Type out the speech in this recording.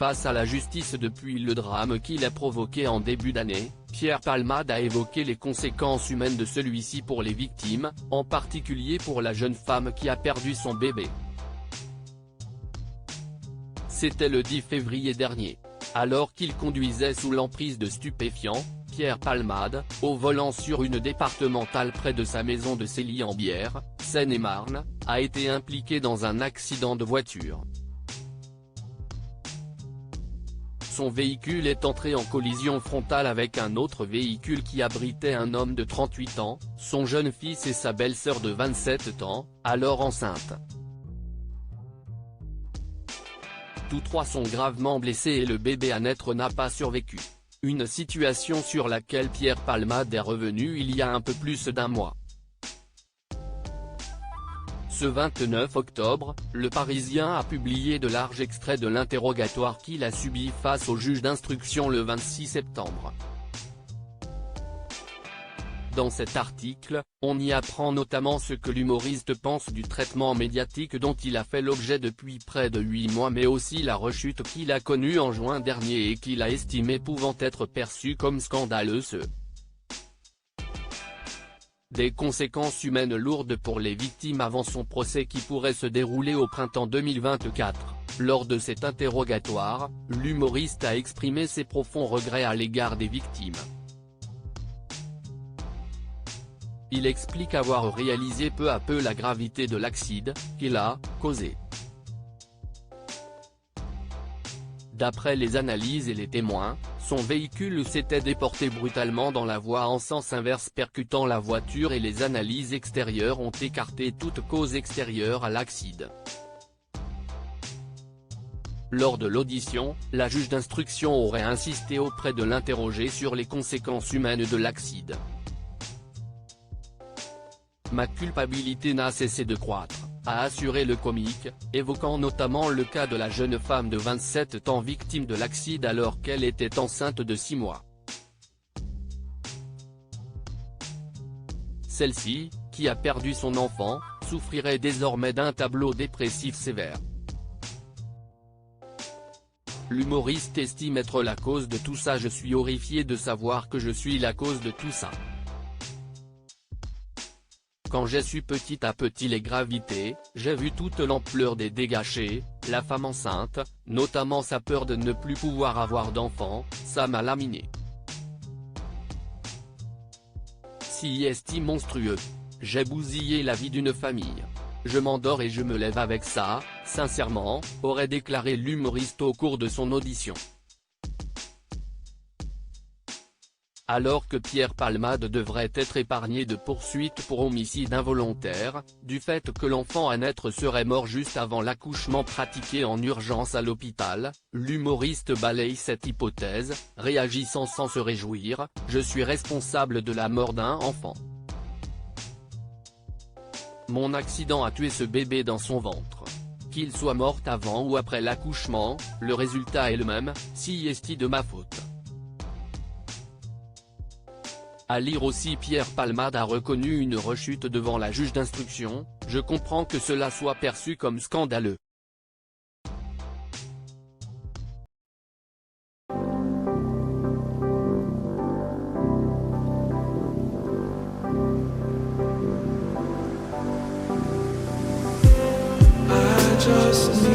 Face à la justice depuis le drame qu'il a provoqué en début d'année, Pierre Palmade a évoqué les conséquences humaines de celui-ci pour les victimes, en particulier pour la jeune femme qui a perdu son bébé. C'était le 10 février dernier. Alors qu'il conduisait sous l'emprise de stupéfiants, Pierre Palmade, au volant sur une départementale près de sa maison de Célie-en-Bière, Seine-et-Marne, a été impliqué dans un accident de voiture. Son véhicule est entré en collision frontale avec un autre véhicule qui abritait un homme de 38 ans, son jeune fils et sa belle-sœur de 27 ans, alors enceinte. Tous trois sont gravement blessés et le bébé à naître n'a pas survécu. Une situation sur laquelle Pierre Palmade est revenu il y a un peu plus d'un mois. Ce 29 octobre, Le Parisien a publié de larges extraits de l'interrogatoire qu'il a subi face au juge d'instruction le 26 septembre. Dans cet article, on y apprend notamment ce que l'humoriste pense du traitement médiatique dont il a fait l'objet depuis près de 8 mois mais aussi la rechute qu'il a connue en juin dernier et qu'il a estimé pouvant être perçue comme scandaleuse. Des conséquences humaines lourdes pour les victimes avant son procès qui pourrait se dérouler au printemps 2024. Lors de cet interrogatoire, l'humoriste a exprimé ses profonds regrets à l'égard des victimes. Il explique avoir réalisé peu à peu la gravité de l'accident qu'il a causé. D'après les analyses et les témoins, son véhicule s'était déporté brutalement dans la voie en sens inverse percutant la voiture et les analyses extérieures ont écarté toute cause extérieure à l'accident. Lors de l'audition, la juge d'instruction aurait insisté auprès de l'interrogé sur les conséquences humaines de l'accident. Ma culpabilité n'a cessé de croître, a assuré le comique, évoquant notamment le cas de la jeune femme de 27 ans victime de l'accident alors qu'elle était enceinte de 6 mois. Celle-ci, qui a perdu son enfant, souffrirait désormais d'un tableau dépressif sévère. L'humoriste estime être la cause de tout ça. Je suis horrifié de savoir que je suis la cause de tout ça. Quand j'ai su petit à petit les gravités, j'ai vu toute l'ampleur des dégâts, la femme enceinte, notamment sa peur de ne plus pouvoir avoir d'enfant, ça m'a laminé. Si est monstrueux. J'ai bousillé la vie d'une famille. Je m'endors et je me lève avec ça, sincèrement, aurait déclaré l'humoriste au cours de son audition. Alors que Pierre Palmade devrait être épargné de poursuites pour homicide involontaire, du fait que l'enfant à naître serait mort juste avant l'accouchement pratiqué en urgence à l'hôpital, l'humoriste balaye cette hypothèse, réagissant sans se réjouir, « Je suis responsable de la mort d'un enfant. Mon accident a tué ce bébé dans son ventre. Qu'il soit mort avant ou après l'accouchement, le résultat est le même, si est de ma faute. » À lire aussi Pierre Palmade a reconnu une rechute devant la juge d'instruction, « Je comprends que cela soit perçu comme scandaleux. Just